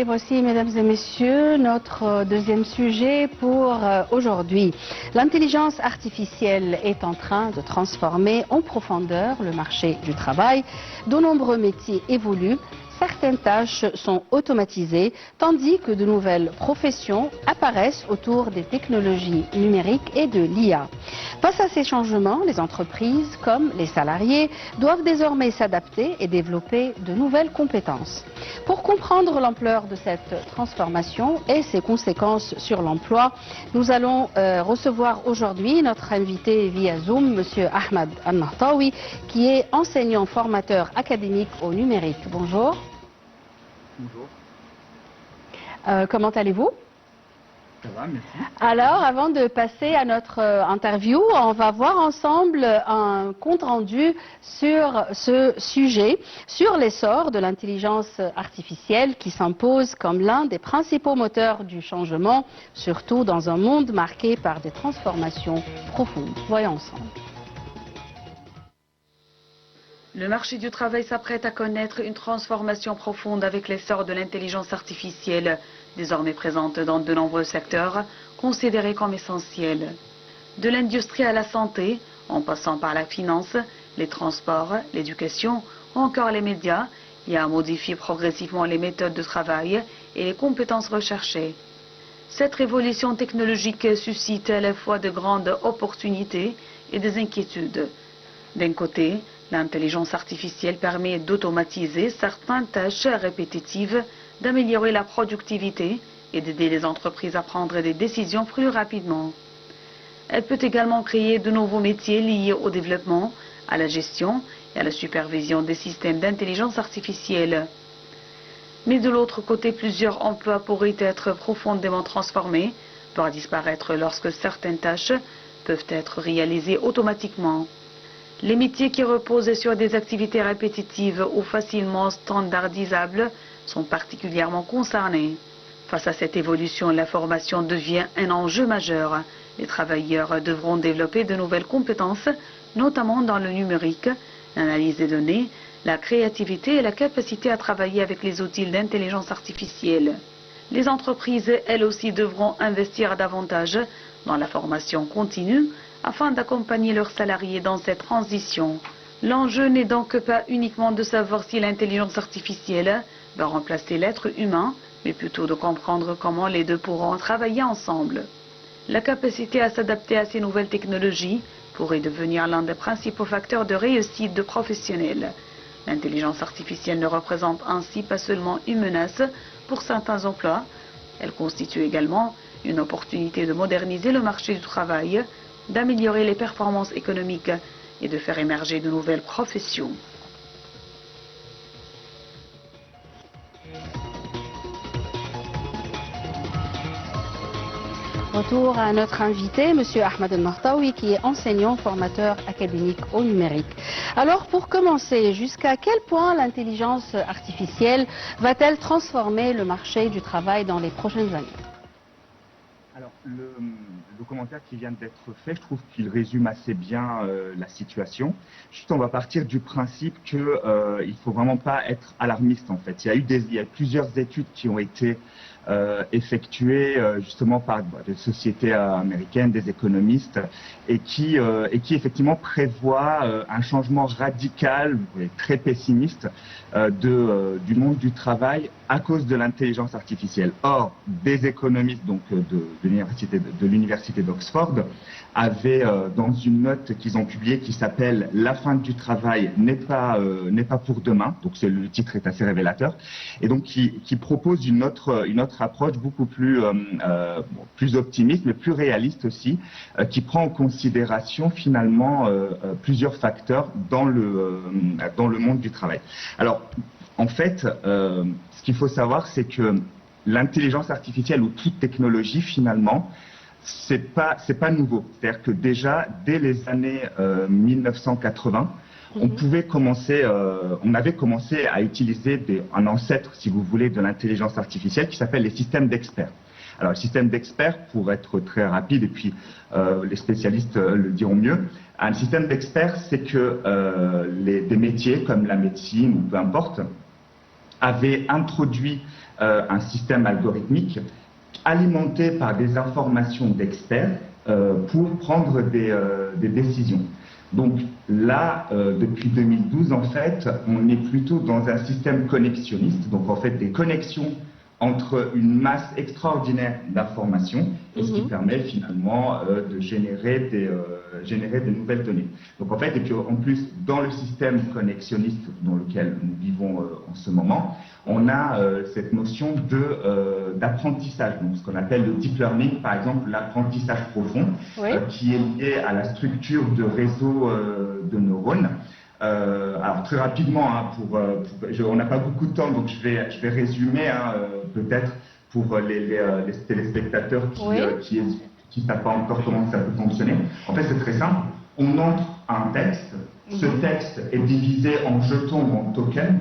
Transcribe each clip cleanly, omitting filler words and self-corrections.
Et voici, mesdames et messieurs, notre deuxième sujet pour aujourd'hui. L'intelligence artificielle est en train de transformer en profondeur le marché du travail. De nombreux métiers évoluent. Certaines tâches sont automatisées, tandis que de nouvelles professions apparaissent autour des technologies numériques et de l'IA. Face à ces changements, les entreprises comme les salariés doivent désormais s'adapter et développer de nouvelles compétences. Pour comprendre l'ampleur de cette transformation et ses conséquences sur l'emploi, nous allons recevoir aujourd'hui notre invité via Zoom, M. Ahmed Al-Nahtawi, qui est enseignant formateur académique au numérique. Bonjour. Bonjour. Comment allez-vous? Ça va, merci. Alors, avant de passer à notre interview, on va voir ensemble un compte-rendu sur ce sujet, sur l'essor de l'intelligence artificielle qui s'impose comme l'un des principaux moteurs du changement, surtout dans un monde marqué par des transformations profondes. Voyons ensemble. Le marché du travail s'apprête à connaître une transformation profonde avec l'essor de l'intelligence artificielle, désormais présente dans de nombreux secteurs considérés comme essentiels. De l'industrie à la santé, en passant par la finance, les transports, l'éducation ou encore les médias, l'IA modifie progressivement les méthodes de travail et les compétences recherchées. Cette révolution technologique suscite à la fois de grandes opportunités et des inquiétudes. D'un côté, l'intelligence artificielle permet d'automatiser certaines tâches répétitives, d'améliorer la productivité et d'aider les entreprises à prendre des décisions plus rapidement. Elle peut également créer de nouveaux métiers liés au développement, à la gestion et à la supervision des systèmes d'intelligence artificielle. Mais de l'autre côté, plusieurs emplois pourraient être profondément transformés, voire disparaître lorsque certaines tâches peuvent être réalisées automatiquement. Les métiers qui reposent sur des activités répétitives ou facilement standardisables sont particulièrement concernés. Face à cette évolution, la formation devient un enjeu majeur. Les travailleurs devront développer de nouvelles compétences, notamment dans le numérique, l'analyse des données, la créativité et la capacité à travailler avec les outils d'intelligence artificielle. Les entreprises, elles aussi, devront investir davantage dans la formation continue, afin d'accompagner leurs salariés dans cette transition. L'enjeu n'est donc pas uniquement de savoir si l'intelligence artificielle va remplacer l'être humain, mais plutôt de comprendre comment les deux pourront travailler ensemble. La capacité à s'adapter à ces nouvelles technologies pourrait devenir l'un des principaux facteurs de réussite de professionnels. L'intelligence artificielle ne représente ainsi pas seulement une menace pour certains emplois, elle constitue également une opportunité de moderniser le marché du travail, d'améliorer les performances économiques et de faire émerger de nouvelles professions. Retour à notre invité, M. Ahmed Al-Nahtawi, qui est enseignant formateur académique au numérique. Alors, pour commencer, jusqu'à quel point l'intelligence artificielle va-t-elle transformer le marché du travail dans les prochaines années? Alors, le commentaire qui vient d'être fait, je trouve qu'il résume assez bien la situation. Juste, on va partir du principe qu'il ne faut vraiment pas être alarmiste, en fait. Il y a plusieurs études qui ont été effectuées justement par des sociétés américaines, des économistes, et qui effectivement prévoient un changement radical, très pessimiste, du monde du travail à cause de l'intelligence artificielle. Or, des économistes donc de l'université d'Oxford avaient dans une note qu'ils ont publiée qui s'appelle « La fin du travail n'est pas pour demain », donc le titre est assez révélateur, et donc qui propose une autre approche beaucoup plus optimiste, mais plus réaliste aussi, qui prend en considération finalement plusieurs facteurs dans le monde du travail. Alors, en fait, ce qu'il faut savoir, c'est que l'intelligence artificielle ou toute technologie, finalement, c'est pas nouveau. C'est-à-dire que déjà, dès les années 1980, on avait commencé à utiliser un ancêtre, si vous voulez, de l'intelligence artificielle qui s'appelle les systèmes d'experts. Alors, le système d'experts, pour être très rapide, et puis les spécialistes le diront mieux, un système d'experts, c'est que des métiers comme la médecine ou peu importe, avaient introduit un système algorithmique alimenté par des informations d'experts pour prendre des décisions. Donc là, depuis 2012, en fait, on est plutôt dans un système connexionniste, donc en fait des connexions entre une masse extraordinaire d'informations, et ce qui permet finalement de générer des nouvelles données. Donc en fait, et puis en plus, dans le système connexionniste dans lequel nous vivons en ce moment, on a cette notion d'apprentissage, donc ce qu'on appelle le deep learning, par exemple l'apprentissage profond, qui est lié à la structure de réseaux de neurones. Alors très rapidement, hein, on n'a pas beaucoup de temps, donc je vais résumer peut-être pour les téléspectateurs qui ne savent pas encore comment ça peut fonctionner. En fait, c'est très simple. On entre un texte. Ce texte est divisé en jetons ou en tokens.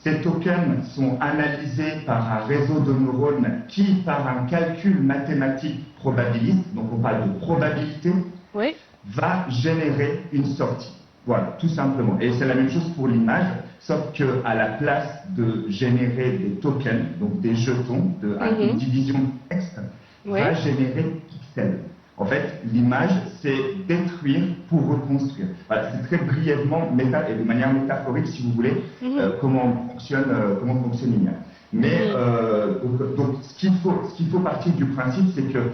Ces tokens sont analysés par un réseau de neurones qui, par un calcul mathématique probabiliste, donc on parle de probabilité, va générer une sortie. Voilà, tout simplement. Et c'est la même chose pour l'image, sauf qu'à la place de générer des tokens, donc des jetons, une division de texte, va générer des pixels. En fait, l'image, c'est détruire pour reconstruire. Voilà, c'est très brièvement, et de manière métaphorique, si vous voulez, comment fonctionne l'image. Mais donc, ce qu'il faut partir du principe, c'est que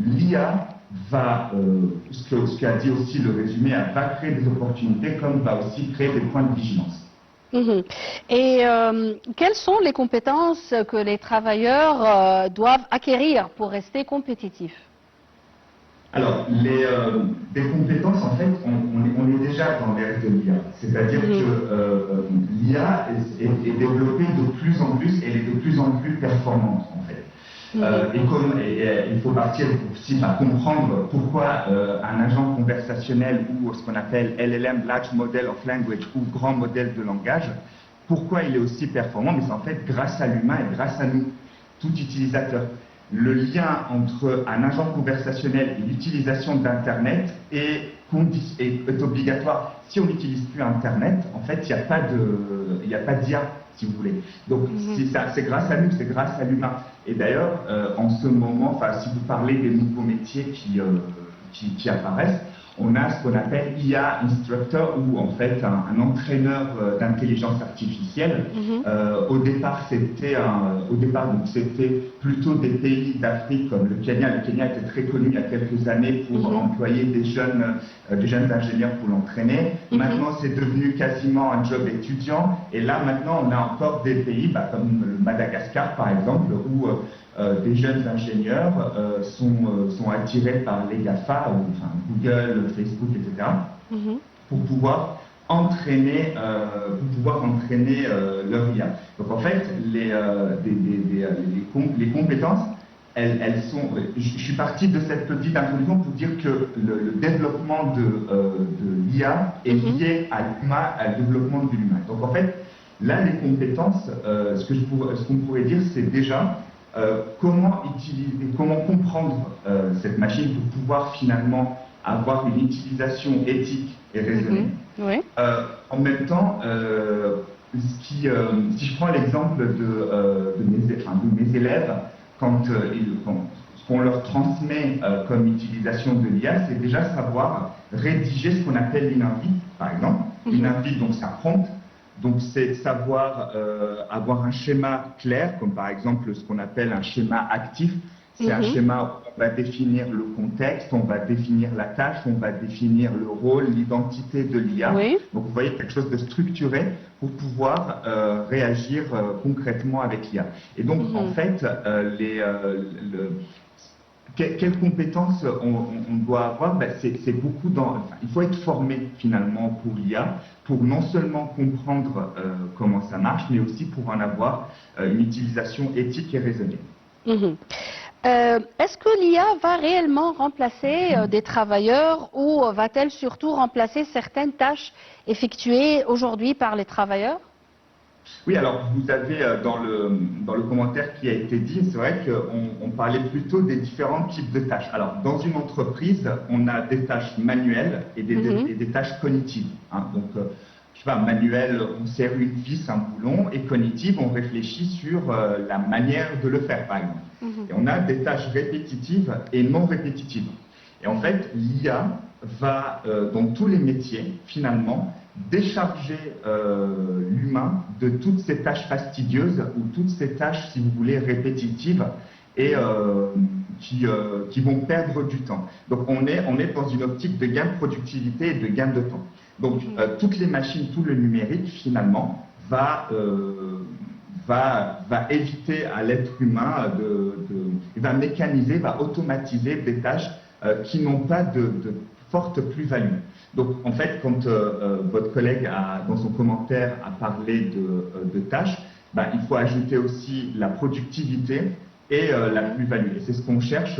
l'IA va, ce qu'a dit aussi le résumé, va créer des opportunités comme va aussi créer des points de vigilance. Et quelles sont les compétences que les travailleurs doivent acquérir pour rester compétitifs? Alors, des compétences, en fait, on est déjà dans l'ère de l'IA. C'est-à-dire que l'IA est développée de plus en plus, et elle est de plus en plus performante, en fait. Il faut partir aussi par comprendre pourquoi un agent conversationnel ou ce qu'on appelle LLM, Large Model of Language, ou grand modèle de langage, pourquoi il est aussi performant, mais c'est en fait grâce à l'humain et grâce à nous, tout utilisateur. Le lien entre un agent conversationnel et l'utilisation d'Internet est obligatoire. Si on n'utilise plus Internet, en fait, il n'y a pas d'IA, si vous voulez. Donc, c'est grâce à nous, c'est grâce à l'humain. Et d'ailleurs, en ce moment, si vous parlez des nouveaux métiers qui apparaissent, on a ce qu'on appelle IA Instructor, ou en fait un entraîneur d'intelligence artificielle. Au départ, c'était plutôt des pays d'Afrique comme le Kenya. Le Kenya était très connu il y a quelques années pour employer des jeunes ingénieurs pour l'entraîner. Maintenant, c'est devenu quasiment un job étudiant. Et là, maintenant, on a encore des pays comme le Madagascar, par exemple, où des jeunes ingénieurs sont attirés par les GAFA, Google, Facebook, etc., pour pouvoir entraîner leur IA. Donc en fait, les compétences, elles sont... Je suis parti de cette petite introduction pour dire que le développement de l'IA est lié à l'humain, à le développement de l'humain. Donc en fait, là, les compétences, ce qu'on pourrait dire, c'est déjà comment comprendre cette machine pour pouvoir finalement avoir une utilisation éthique et raisonnée. En même temps, si je prends l'exemple de mes élèves, ce qu'on leur transmet comme utilisation de l'IA, c'est déjà savoir rédiger ce qu'on appelle l'invite, par exemple. L'invite, donc ça prompt. Donc c'est savoir avoir un schéma clair, comme par exemple ce qu'on appelle un schéma actif. C'est un schéma où on va définir le contexte, on va définir la tâche, on va définir le rôle, l'identité de l'IA. Donc vous voyez quelque chose de structuré pour pouvoir réagir concrètement avec l'IA. Et donc en fait, quelles compétences on doit avoir? C'est beaucoup il faut être formé finalement pour l'IA, pour non seulement comprendre comment ça marche, mais aussi pour en avoir une utilisation éthique et raisonnée. Est-ce que l'IA va réellement remplacer des travailleurs, ou va-t-elle surtout remplacer certaines tâches effectuées aujourd'hui par les travailleurs? Oui, alors vous avez dans le commentaire qui a été dit, c'est vrai qu'on parlait plutôt des différents types de tâches. Alors dans une entreprise, on a des tâches manuelles et des tâches cognitives. Donc je sais pas, manuel, on serre une vis, un boulon, et cognitive, on réfléchit sur la manière de le faire, par exemple. Et on a des tâches répétitives et non répétitives. Et en fait, l'IA va, dans tous les métiers, finalement, décharger l'humain de toutes ces tâches fastidieuses ou toutes ces tâches, si vous voulez, répétitives et qui vont perdre du temps. Donc on est dans une optique de gain de productivité et de gain de temps. Donc toutes les machines, tout le numérique, finalement, va éviter à l'être humain va mécaniser, va automatiser des tâches qui n'ont pas de forte plus-value. Donc, en fait, quand votre collègue, dans son commentaire, a parlé de tâches, il faut ajouter aussi la productivité et la plus-value. Et c'est ce qu'on cherche,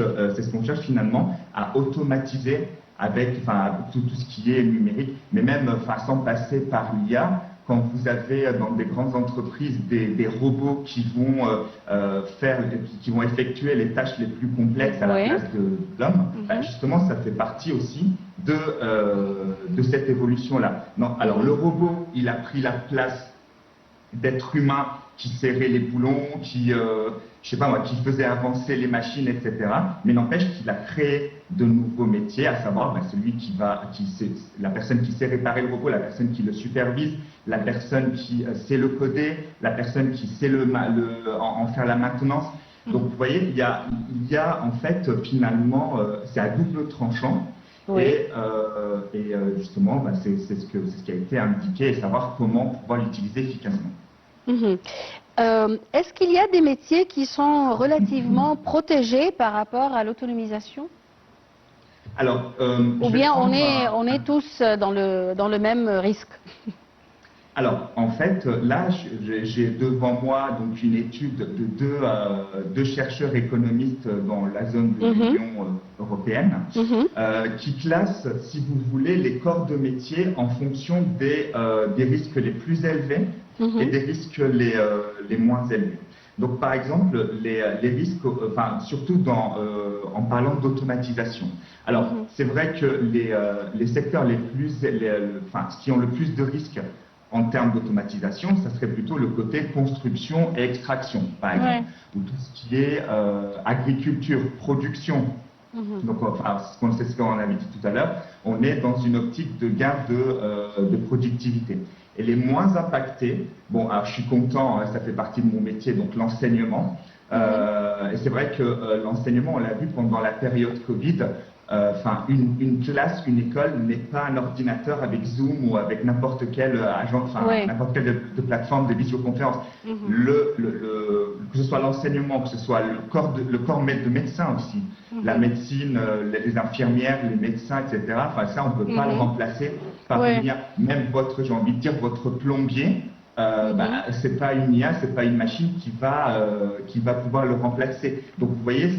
finalement à automatiser avec tout ce qui est numérique, mais même sans passer par l'IA. Quand vous avez dans des grandes entreprises des robots qui vont effectuer les tâches les plus complexes à la place de l'homme, justement, ça fait partie aussi de cette évolution-là. Non, alors le robot, il a pris la place d'être humain qui serrait les boulons, qui faisait avancer les machines, etc. Mais n'empêche qu'il a créé de nouveaux métiers, à savoir la personne qui sait réparer le robot, la personne qui le supervise, la personne qui sait le coder, la personne qui sait en faire la maintenance. Donc vous voyez, il y a en fait finalement, c'est à double tranchant. Oui. Et justement, c'est ce qui a été indiqué, et savoir comment pouvoir l'utiliser efficacement. Est-ce qu'il y a des métiers qui sont relativement protégés par rapport à l'autonomisation? Alors, ou bien on est tous dans le même risque? Alors, en fait, là, j'ai devant moi donc une étude de deux chercheurs économistes dans la zone de l'Union européenne qui classent, si vous voulez, les corps de métier en fonction des risques les plus élevés et des risques les moins élevés. Donc, par exemple, les risques, surtout en parlant d'automatisation. Alors, c'est vrai que les secteurs qui ont le plus de risques en termes d'automatisation, ça serait plutôt le côté construction et extraction, par exemple, ou tout ce qui est agriculture, production. Donc, c'est ce qu'on avait dit tout à l'heure, on est dans une optique de gain de productivité. Et les moins impactés, bon, alors je suis content, ça fait partie de mon métier, donc l'enseignement. Et c'est vrai que l'enseignement, on l'a vu pendant la période Covid, une classe, une école n'est pas un ordinateur avec Zoom ou avec n'importe quel n'importe quelle plateforme de visioconférence. Que ce soit l'enseignement, que ce soit le corps de médecin aussi, la médecine, les infirmières, les médecins, etc. Ça, on ne peut pas le remplacer par une IA. Même j'ai envie de dire, votre plombier, c'est pas une IA, c'est pas une machine qui va pouvoir le remplacer. Donc vous voyez,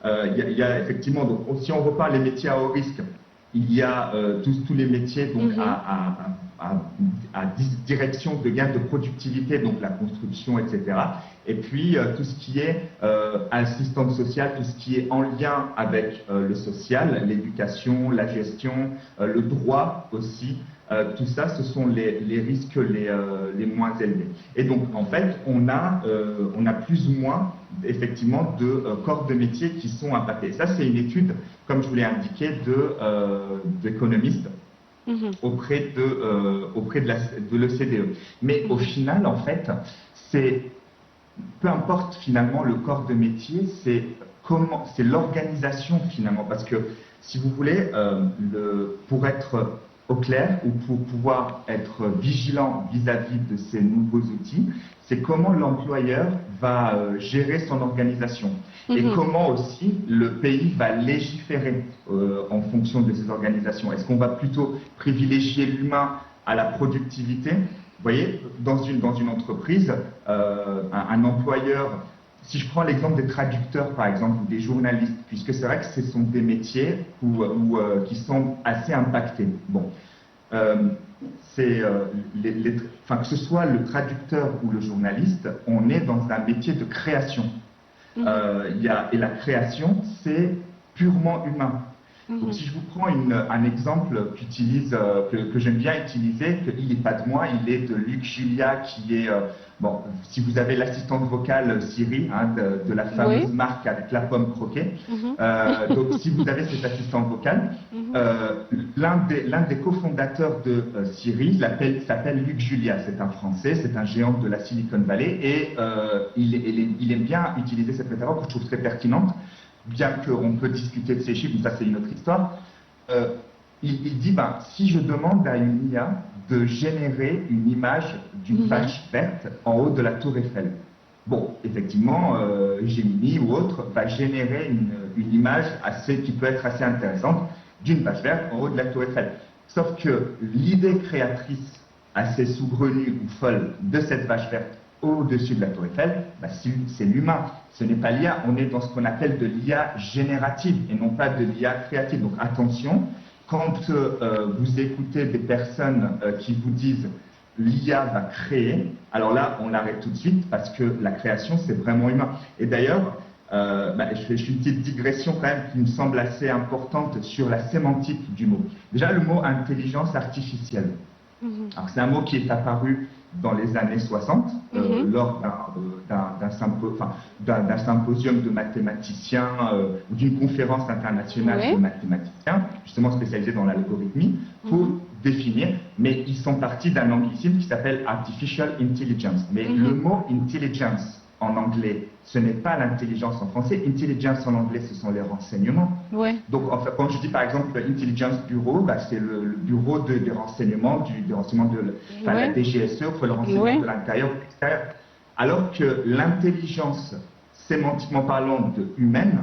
il y a effectivement, donc, si on reparle les métiers à haut risque, il y a tous les métiers donc, à direction de gain de productivité, donc la construction, etc. Et puis tout ce qui est assistante sociale, tout ce qui est en lien avec le social, l'éducation, la gestion, le droit aussi. Tout ça, ce sont les risques les moins élevés. Et donc, en fait, on a plus ou moins, effectivement, de corps de métier qui sont impactés. Ça, c'est une étude, comme je vous l'ai indiqué, d'économistes auprès de l'OCDE. Mais au final, en fait, peu importe finalement le corps de métier, c'est l'organisation finalement. Parce que, si vous voulez, pour être au clair ou pour pouvoir être vigilant vis-à-vis de ces nouveaux outils, c'est comment l'employeur va gérer son organisation et comment aussi le pays va légiférer en fonction de ces organisations. Est-ce qu'on va plutôt privilégier l'humain à la productivité? Vous voyez, dans une entreprise, un employeur, si je prends l'exemple des traducteurs, par exemple, ou des journalistes, puisque c'est vrai que ce sont des métiers qui sont assez impactés. Bon, que ce soit le traducteur ou le journaliste, on est dans un métier de création. Et la création, c'est purement humain. Donc, si je vous prends un exemple que j'aime bien utiliser, qu'il n'est pas de moi, il est de Luc Julia, qui est, bon, si vous avez l'assistante vocale Siri, hein, de la fameuse marque avec la pomme croquée, donc si vous avez cette assistante vocale, l'un des cofondateurs de Siri s'appelle Luc Julia, c'est un Français, c'est un géant de la Silicon Valley, et il aime bien utiliser cette métaphore que je trouve très pertinente. Bien qu'on peut discuter de ces chiffres, mais ça c'est une autre histoire, il dit, si je demande à une IA de générer une image d'une vache verte en haut de la tour Eiffel, bon, effectivement, Gemini ou autre va générer une image qui peut être assez intéressante d'une vache verte en haut de la tour Eiffel. Sauf que l'idée créatrice assez saugrenue ou folle de cette vache verte au-dessus de la tour Eiffel, c'est l'humain, ce n'est pas l'IA, on est dans ce qu'on appelle de l'IA générative et non pas de l'IA créative. Donc attention, quand vous écoutez des personnes qui vous disent l'IA va créer, alors là on l'arrête tout de suite parce que la création c'est vraiment humain. Et d'ailleurs, je fais une petite digression quand même qui me semble assez importante sur la sémantique du mot. Déjà le mot intelligence artificielle. Alors c'est un mot qui est apparu dans les années 60 lors d'un symposium de mathématiciens ou d'une conférence internationale de mathématiciens justement spécialisés dans l'algorithmie pour définir, mais ils sont partis d'un anglicisme qui s'appelle artificial intelligence. Mais le mot intelligence en anglais, ce n'est pas l'intelligence en français. Intelligence en anglais, ce sont les renseignements. Donc, en fait, quand je dis par exemple Intelligence Bureau, c'est le bureau des renseignements, de la DGSE, pour le renseignement de l'intérieur ou de l'extérieur. Alors que l'intelligence, sémantiquement parlant, humaine,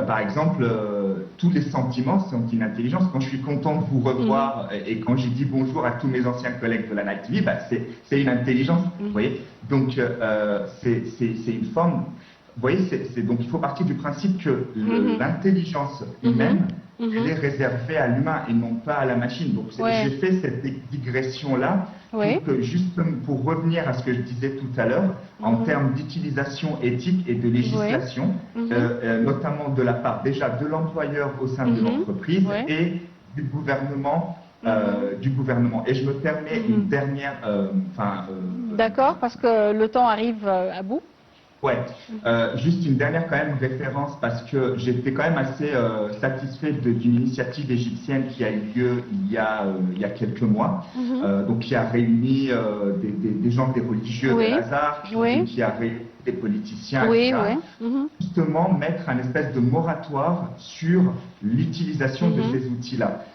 par exemple, tous les sentiments sont une intelligence. Quand je suis content de vous revoir et quand j'ai dit bonjour à tous mes anciens collègues de la Night TV, c'est une intelligence. Vous voyez. Donc, c'est une forme. Vous voyez, donc il faut partir du principe que l'intelligence humaine, elle est réservée à l'humain et non pas à la machine. Donc j'ai fait cette digression-là pour revenir à ce que je disais tout à l'heure, en termes d'utilisation éthique et de législation, notamment de la part déjà de l'employeur au sein de l'entreprise et du gouvernement. Et je me permets une dernière... D'accord, parce que le temps arrive à bout. Juste une dernière quand même référence parce que j'étais quand même assez satisfait d'une initiative égyptienne qui a eu lieu il y a quelques mois, donc qui a réuni des gens, des religieux de Lazare, qui a réuni des politiciens, etc. Justement mettre un espèce de moratoire sur l'utilisation de ces outils-là.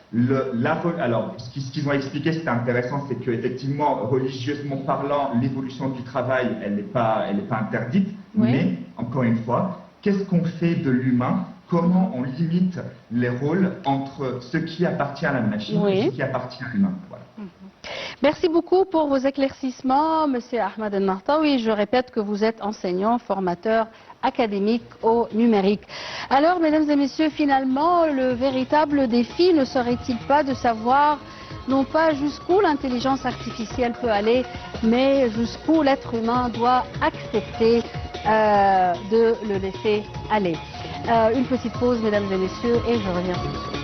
Alors, ce qu'ils ont expliqué, c'était intéressant, c'est qu'effectivement, religieusement parlant, l'évolution du travail, elle n'est pas interdite, mais, encore une fois, qu'est-ce qu'on fait de l'humain? Comment on limite les rôles entre ce qui appartient à la machine et ce qui appartient à l'humain? Voilà. Merci beaucoup pour vos éclaircissements, Monsieur Ahmed El-Nahtaoui. Je répète que vous êtes enseignant, formateur académique au numérique. Alors, mesdames et messieurs, finalement, le véritable défi ne serait-il pas de savoir non pas jusqu'où l'intelligence artificielle peut aller, mais jusqu'où l'être humain doit accepter de le laisser aller. Une petite pause, mesdames et messieurs, et je reviens tout de suite.